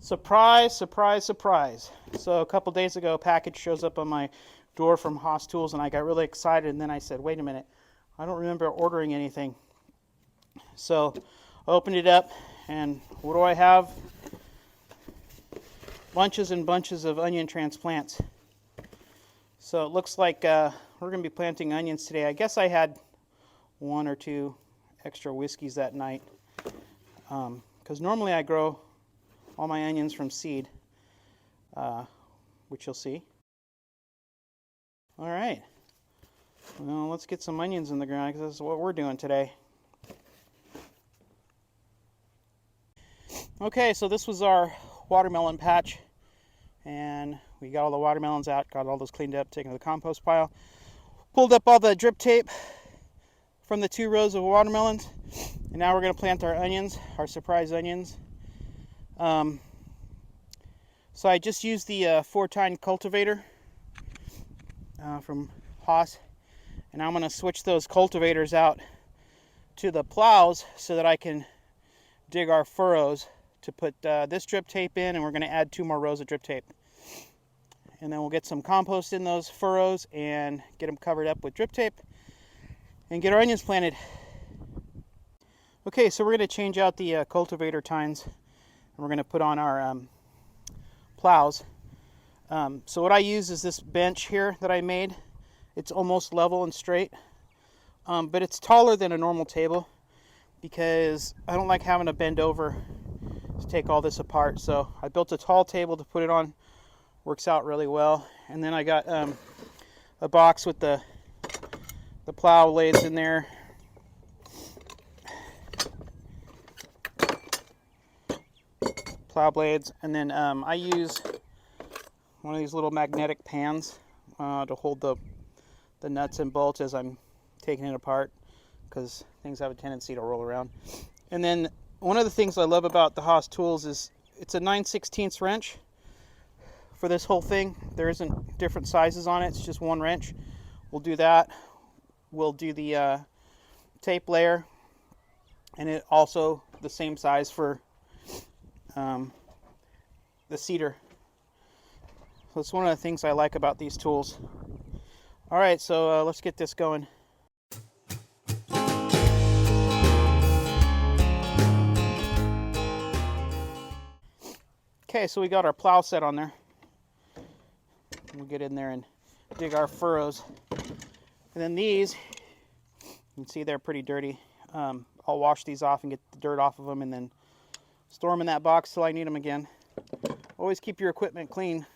Surprise, surprise, surprise. So a couple days ago, a package shows up on my door from Haas Tools, and I got really excited, and then I said, wait a minute, I don't remember ordering anything. So I opened it up, and what do I have? Bunches and bunches of onion transplants. So it looks like we're going to be planting onions today. I guess I had 1 or 2 extra whiskeys that night, because normally I grow all my onions from seed, which you'll see. All right, well, let's get some onions in the ground, because this is what we're doing today. Okay, so this was our watermelon patch, and we got all the watermelons out, got all those cleaned up, taken to the compost pile, pulled up all the drip tape from the 2 rows of watermelons, and now we're going to plant our onions, our surprise onions. So I just used the 4-tine cultivator from Haas, and I'm going to switch those cultivators out to the plows so that I can dig our furrows to put this drip tape in, and we're going to add 2 more rows of drip tape. And then we'll get some compost in those furrows and get them covered up with drip tape and get our onions planted. Okay, so we're going to change out the cultivator tines, and we're going to put on our plows. So what I use is this bench here that I made. It's almost level and straight, but it's taller than a normal table because I don't like having to bend over to take all this apart. So I built a tall table to put it on. Works out really well. And then I got a box with the plow blades in there. Plow blades, and then I use one of these little magnetic pans to hold the nuts and bolts as I'm taking it apart, because things have a tendency to roll around. And then one of the things I love about the Haas tools is it's a 9/16 wrench for this whole thing. There isn't different sizes on it, it's just 1 wrench. We'll do that. We'll do the tape layer, and it also the same size for the cedar. So it's one of the things I like about these tools. All right, so let's get this going. Okay, so we got our plow set on there. We'll get in there and dig our furrows. And then these, you can see they're pretty dirty. I'll wash these off and get the dirt off of them, and then store them in that box till I need them again. Always keep your equipment clean.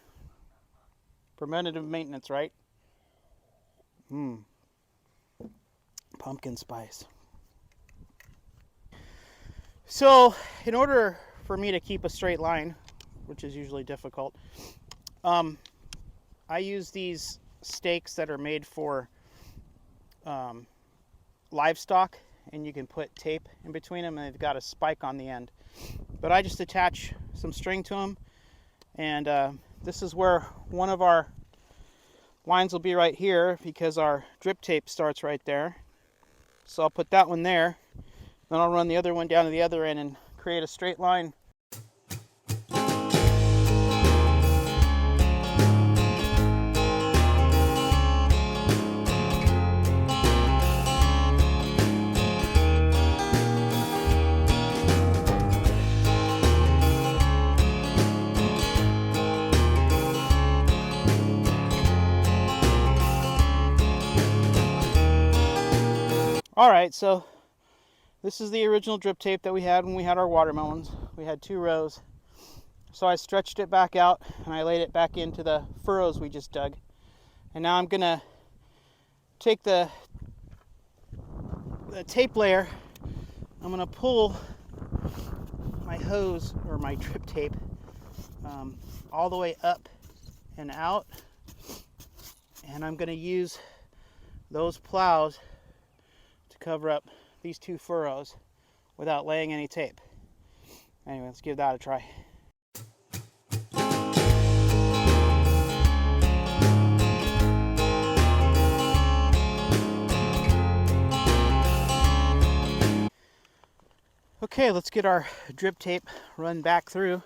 Preventative maintenance, right? Pumpkin spice. So, in order for me to keep a straight line, which is usually difficult, I use these stakes that are made for livestock, and you can put tape in between them, and they've got a spike on the end. But I just attach some string to them, and this is where one of our lines will be right here, because our drip tape starts right there. So I'll put that one there, then I'll run the other one down to the other end and create a straight line. Alright, so this is the original drip tape that we had when we had our watermelons. We had 2 rows. So I stretched it back out and I laid it back into the furrows we just dug. And now I'm going to take the tape layer, I'm going to pull my hose or my drip tape all the way up and out. And I'm going to use those plows cover up these 2 furrows without laying any tape. Anyway, let's give that a try. Okay, let's get our drip tape run back through.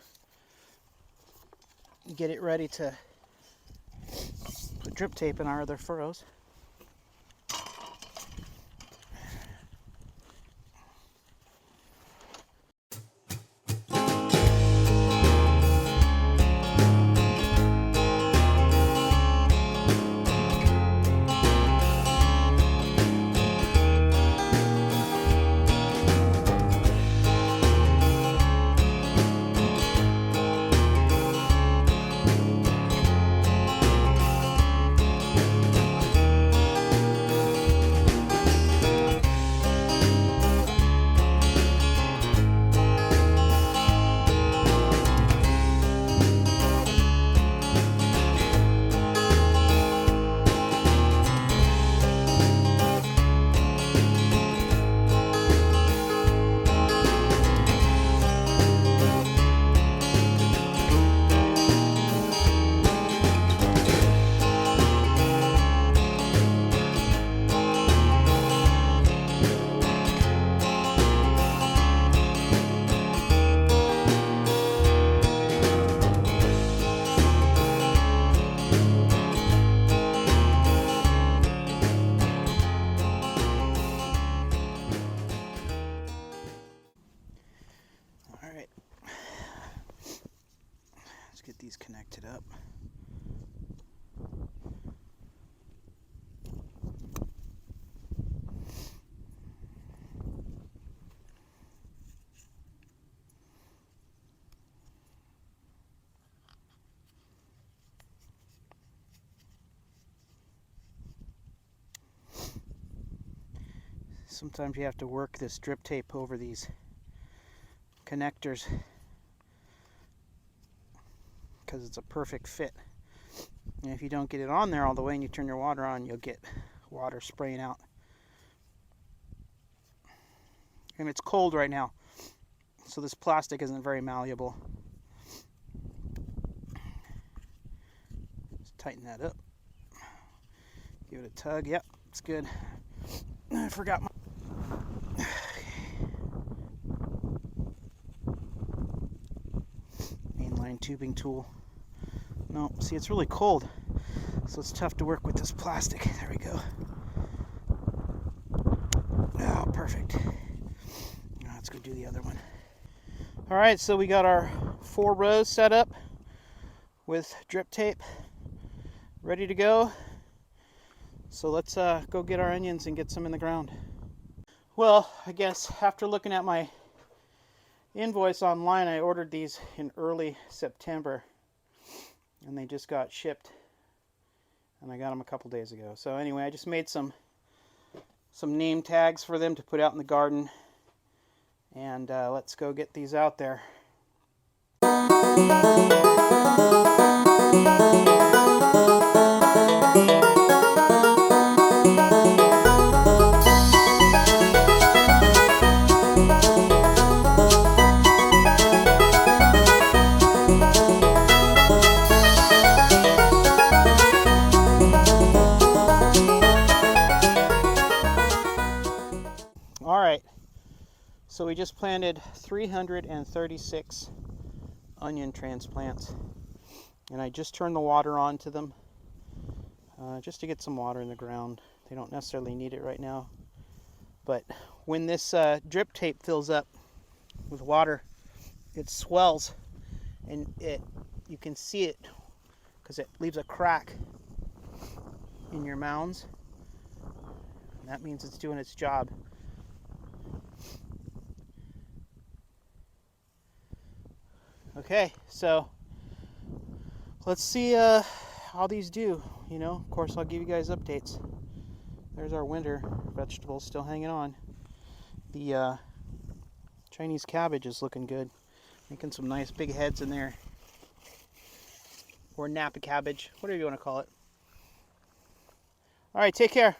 get it ready to put drip tape in our other furrows. Get these connected up. Sometimes you have to work this drip tape over these connectors because it's a perfect fit. And if you don't get it on there all the way and you turn your water on, you'll get water spraying out. And it's cold right now, so this plastic isn't very malleable. Just tighten that up. Give it a tug. Yep, it's good. I forgot my... mainline tubing tool. No, see, it's really cold, so it's tough to work with this plastic. There we go. Oh, perfect. Now let's go do the other one. All right, so we got our 4 rows set up with drip tape ready to go. So let's go get our onions and get some in the ground. Well, I guess after looking at my invoice online, I ordered these in early September and they just got shipped, and I got them a couple days ago. So anyway, I just made some name tags for them to put out in the garden, and let's go get these out there. So we just planted 336 onion transplants, and I just turned the water on to them just to get some water in the ground. They don't necessarily need it right now, but when this drip tape fills up with water, it swells, and you can see it because it leaves a crack in your mounds, and that means it's doing its job. Okay, so let's see how these do. You know, of course, I'll give you guys updates. There's our winter vegetables still hanging on. The Chinese cabbage is looking good, making some nice big heads in there, or Napa cabbage, whatever you want to call it. All right, take care.